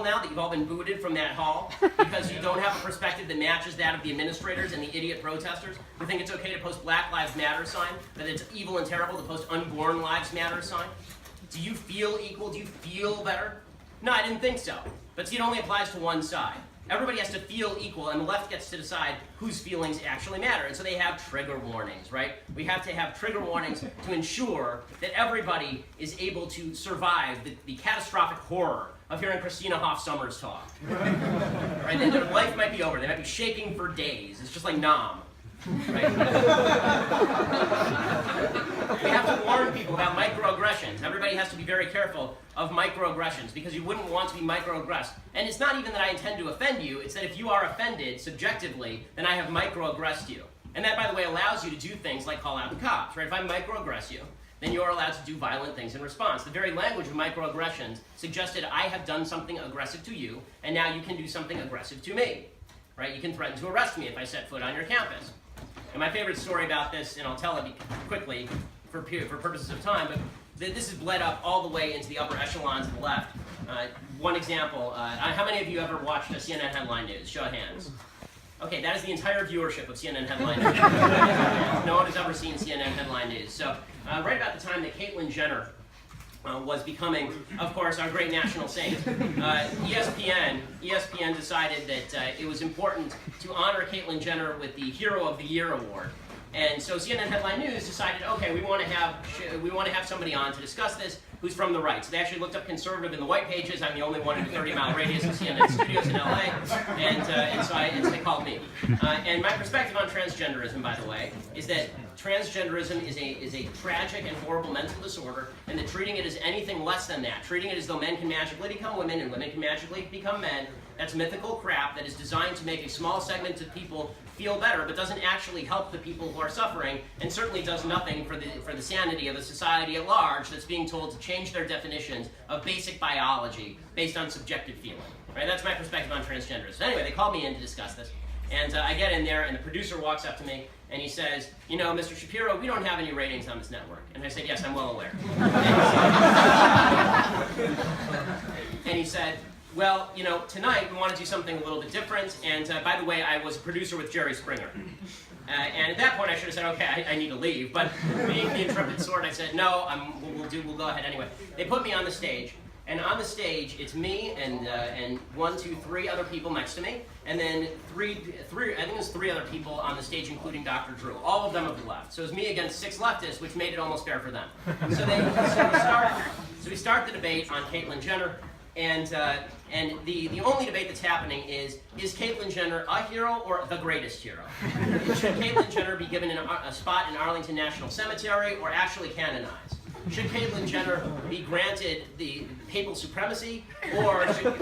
trouble now that you've all been booted from that hall because you don't have a perspective that matches that of the administrators and the idiot protesters who think it's okay to post Black Lives Matter sign, that it's evil and terrible to post Unborn Lives Matter sign? Do you feel equal? Do you feel better? No, I didn't think so. But see, it only applies to one side. Everybody has to feel equal, and the left gets to decide whose feelings actually matter. And so they have trigger warnings, right? We have to have trigger warnings to ensure that everybody is able to survive the catastrophic horror of hearing Christina Hoff Sommers talk. Right? Their life might be over. They might be shaking for days. It's just like Nam. Right? We have to warn people about microaggressions. Everybody has to be very careful of microaggressions because you wouldn't want to be microaggressed. And it's not even that I intend to offend you, it's that if you are offended subjectively, then I have microaggressed you. And that, by the way, allows you to do things like call out the cops, right? If I microaggress you, then you are allowed to do violent things in response. The very language of microaggressions suggested I have done something aggressive to you, and now you can do something aggressive to me, right? You can threaten to arrest me if I set foot on your campus. And my favorite story about this, and I'll tell it quickly for purposes of time, but this has bled up all the way into the upper echelons of the left. One example, how many of you ever watched a CNN headline news? Show of hands. Okay, that is the entire viewership of CNN headline news. No one has ever seen CNN headline news. So right about the time that Caitlyn Jenner was becoming, of course, our great national saint, ESPN decided that it was important to honor Caitlyn Jenner with the Hero of the Year award. And so CNN Headline News decided, okay, we want to have somebody on to discuss this who's from the right. So they actually looked up conservative in the white pages. I'm the only one in a 30-mile radius of CNN studios in LA, and so they called me. And my perspective on transgenderism, by the way, is that transgenderism is a tragic and horrible mental disorder, and that treating it as anything less than that, treating it as though men can magically become women and women can magically become men, that's mythical crap that is designed to make a small segment of people feel better, but doesn't actually help the people who are suffering, and certainly does nothing for the sanity of the society at large that's being told to change their definitions of basic biology based on subjective feeling. Right? That's my perspective on transgenderism. So anyway, they called me in to discuss this, and I get in there, and the producer walks up to me, and he says, you know, Mr. Shapiro, we don't have any ratings on this network. And I said, yes, I'm well aware. And he said, well, you know, tonight we want to do something a little bit different, and by the way, I was a producer with Jerry Springer. And at that point I should have said, okay, I need to leave, but being the intrepid sort, I said, no, we'll go ahead anyway. They put me on the stage, and on the stage, it's me and 1, 2, 3 other people next to me, and then I think there's 3 other people on the stage, including Dr. Drew. All of them of the left. So it was me against 6 leftists, which made it almost fair for them. So we start the debate on Caitlyn Jenner. And the only debate that's happening is Caitlyn Jenner a hero or the greatest hero? Should Caitlyn Jenner be given a spot in Arlington National Cemetery or actually canonized? Should Caitlyn Jenner be granted the papal supremacy, or should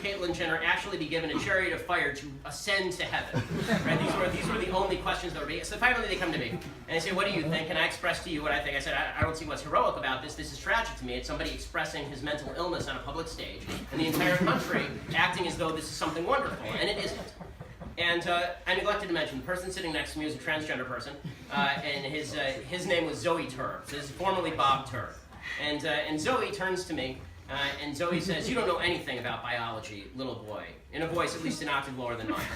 Caitlyn Jenner actually be given a chariot of fire to ascend to heaven? Right? These were the only questions that were being. So finally they come to me and they say, "What do you think?" And I express to you what I think. I said, "I don't see what's heroic about this. This is tragic to me. It's somebody expressing his mental illness on a public stage, and the entire country acting as though this is something wonderful, and it isn't." And I neglected to mention, the person sitting next to me was a transgender person, and his name was Zoe Turr. So this is formerly Bob Turr. And Zoe turns to me, and Zoe says, "You don't know anything about biology, little boy," in a voice at least an octave lower than mine.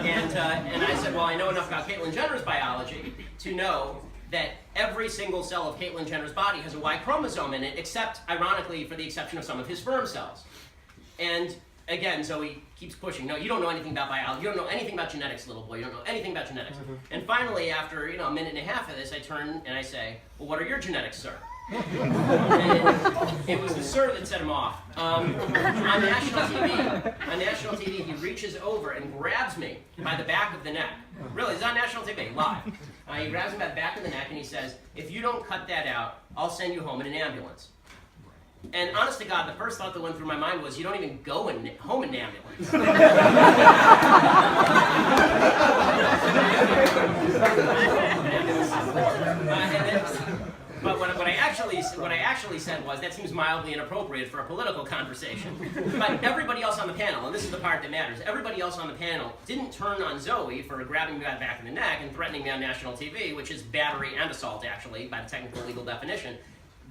And I said, "Well, I know enough about Caitlyn Jenner's biology to know that every single cell of Caitlyn Jenner's body has a Y chromosome in it, except, ironically, for the exception of some of his sperm cells." And again, Zoe keeps pushing. "No, you don't know anything about biology. You don't know anything about genetics, little boy. You don't know anything about genetics." And finally, after a minute and a half of this, I turn and I say, "Well, what are your genetics, sir?" And it was the sir that set him off. On national TV, he reaches over and grabs me by the back of the neck. Really, it's on national TV, live. He grabs me by the back of the neck and he says, "If you don't cut that out, I'll send you home in an ambulance." And honest to God, the first thought that went through my mind was, you don't even go home in an ambulance. But what I actually said was, that seems mildly inappropriate for a political conversation. But everybody else on the panel, and this is the part that matters, everybody else on the panel didn't turn on Zoe for grabbing me by the back of the neck and threatening me on national TV, which is battery and assault, actually, by the technical legal definition.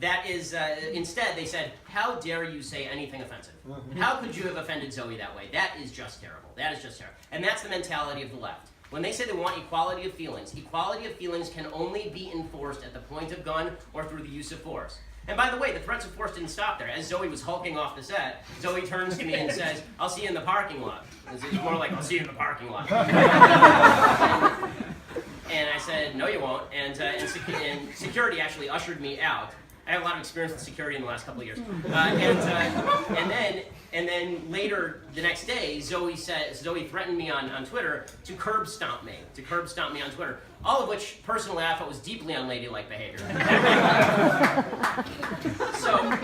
that is, instead they said, how dare you say anything offensive? How could you have offended Zoe that way? That is just terrible. That is just terrible. And that's the mentality of the left. When they say they want equality of feelings can only be enforced at the point of gun or through the use of force. And by the way, the threats of force didn't stop there. As Zoe was hulking off the set, Zoe turns to me and says, I'll see you in the parking lot. It's more like, I'll see you in the parking lot. And I said, no you won't. And security actually ushered me out. I have a lot of experience with security in the last couple of years. And then later, the next day, Zoe threatened me on Twitter to curb stomp me on Twitter. All of which, personally, I thought was deeply unladylike behavior. So,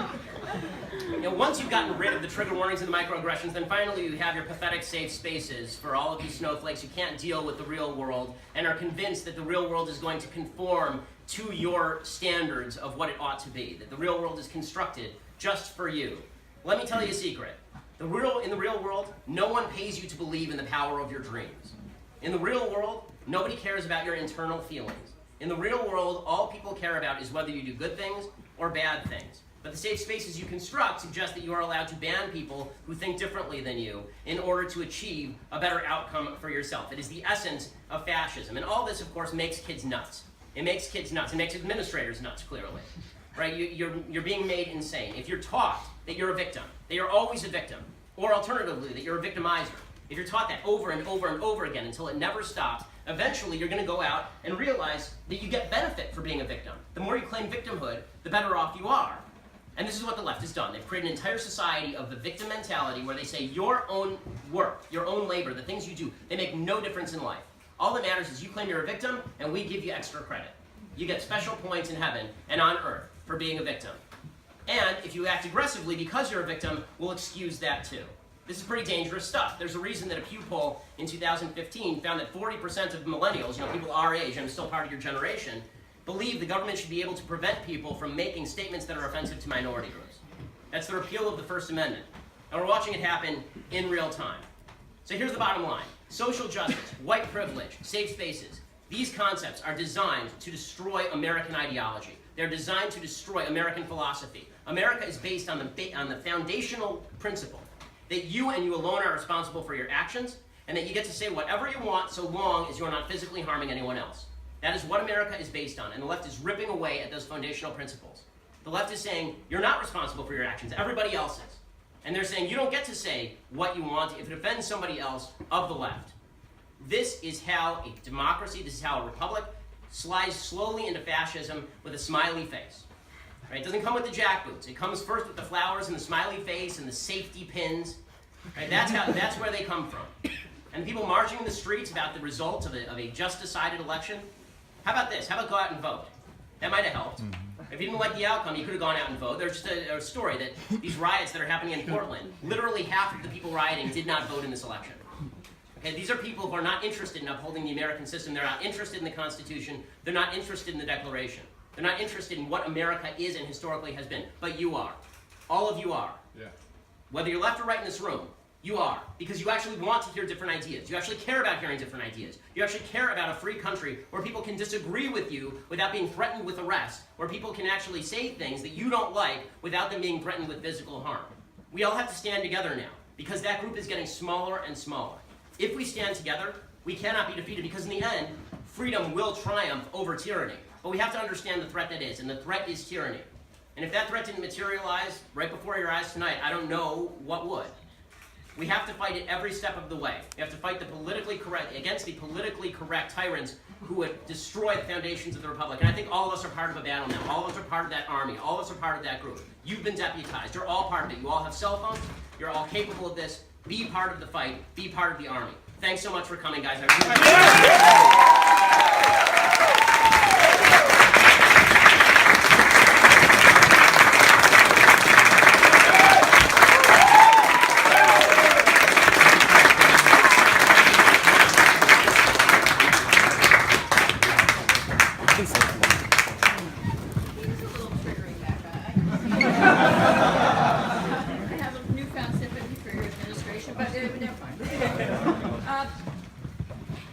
once you've gotten rid of the trigger warnings and the microaggressions, then finally you have your pathetic safe spaces for all of these snowflakes who can't deal with the real world and are convinced that the real world is going to conform to your standards of what it ought to be, that the real world is constructed just for you. Let me tell you a secret. In the real world, no one pays you to believe in the power of your dreams. In the real world, nobody cares about your internal feelings. In the real world, all people care about is whether you do good things or bad things. But the safe spaces you construct suggest that you are allowed to ban people who think differently than you in order to achieve a better outcome for yourself. It is the essence of fascism. And all this, of course, makes kids nuts. It makes kids nuts. It makes administrators nuts, clearly. Right? You're being made insane. If you're taught that you're a victim, that you're always a victim, or alternatively, that you're a victimizer, if you're taught that over and over and over again until it never stops, eventually you're going to go out and realize that you get benefit for being a victim. The more you claim victimhood, the better off you are. And this is what the left has done. They've created an entire society of the victim mentality where they say your own work, your own labor, the things you do, they make no difference in life. All that matters is you claim you're a victim and we give you extra credit. You get special points in heaven and on earth for being a victim. And if you act aggressively because you're a victim, we'll excuse that too. This is pretty dangerous stuff. There's a reason that a Pew poll in 2015 found that 40% of millennials, people our age, I'm still part of your generation, believe the government should be able to prevent people from making statements that are offensive to minority groups. That's the repeal of the First Amendment. And we're watching it happen in real time. So here's the bottom line. Social justice, white privilege, safe spaces, these concepts are designed to destroy American ideology. They're designed to destroy American philosophy. America is based on the foundational principle that you and you alone are responsible for your actions, and that you get to say whatever you want so long as you're not physically harming anyone else. That is what America is based on, and the left is ripping away at those foundational principles. The left is saying, you're not responsible for your actions, everybody else is. And they're saying, you don't get to say what you want if it offends somebody else of the left. This is how a democracy, this is how a republic slides slowly into fascism with a smiley face. Right? It doesn't come with the jackboots. It comes first with the flowers and the smiley face and the safety pins. Right? That's where they come from. And people marching in the streets about the results of a just decided election. How about this? How about go out and vote? That might have helped. If you didn't like the outcome, you could have gone out and voted. There's just a story that these riots that are happening in Portland, literally half of the people rioting did not vote in this election. Okay, these are people who are not interested in upholding the American system. They're not interested in the Constitution. They're not interested in the Declaration. They're not interested in what America is and historically has been. But you are. All of you are. Yeah. Whether you're left or right in this room, you are. Because you actually want to hear different ideas. You actually care about hearing different ideas. You actually care about a free country where people can disagree with you without being threatened with arrest, where people can actually say things that you don't like without them being threatened with physical harm. We all have to stand together now, because that group is getting smaller and smaller. If we stand together, we cannot be defeated, because in the end, freedom will triumph over tyranny. But we have to understand the threat that is, and the threat is tyranny. And if that threat didn't materialize right before your eyes tonight, I don't know what would. We have to fight it every step of the way. We have to fight against the politically correct tyrants who would destroy the foundations of the Republic. And I think all of us are part of a battle now. All of us are part of that army. All of us are part of that group. You've been deputized. You're all part of it. You all have cell phones. You're all capable of this. Be part of the fight. Be part of the army. Thanks so much for coming, guys. I really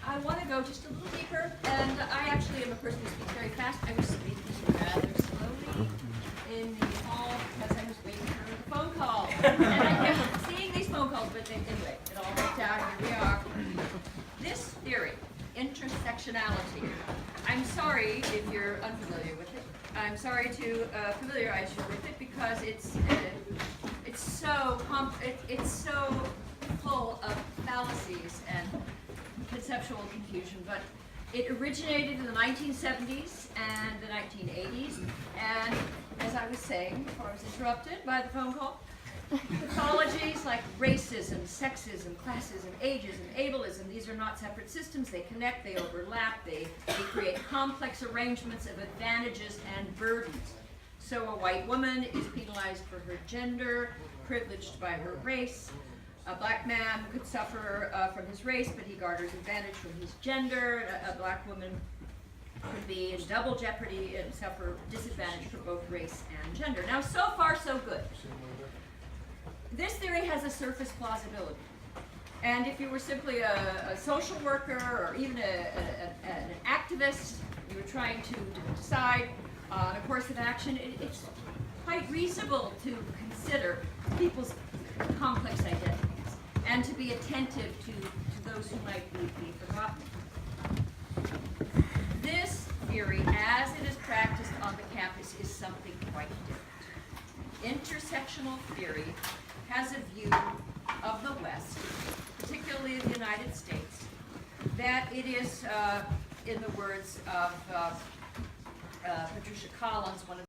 I want to go just a little deeper, and I actually And I kept seeing these phone calls, but anyway, it all worked out. Here we are. This theory, intersectionality. I'm sorry if you're unfamiliar with it. I'm sorry to familiarize you with it because it's so full of fallacies and conceptual confusion. But it originated in the 1970s and the 1980s, and as I was saying before I was interrupted by the phone call, pathologies like racism, sexism, classism, ageism, ableism, these are not separate systems. They connect, they overlap, they create complex arrangements of advantages and burdens. So a white woman is penalized for her gender, privileged by her race. A black man could suffer from his race, but he garners advantage from his gender. A black woman could be in double jeopardy and suffer disadvantage for both race and gender. Now, so far, so good. This theory has a surface plausibility. And if you were simply a social worker or even an activist, you were trying to decide on a course of action, it's quite reasonable to consider people's complex identities and to be attentive to those who might be forgotten. This theory, as it is practiced on the campus, is something quite different. Intersectional theory has a view of the West, particularly the United States, that it is, in the words of Patricia Collins, one of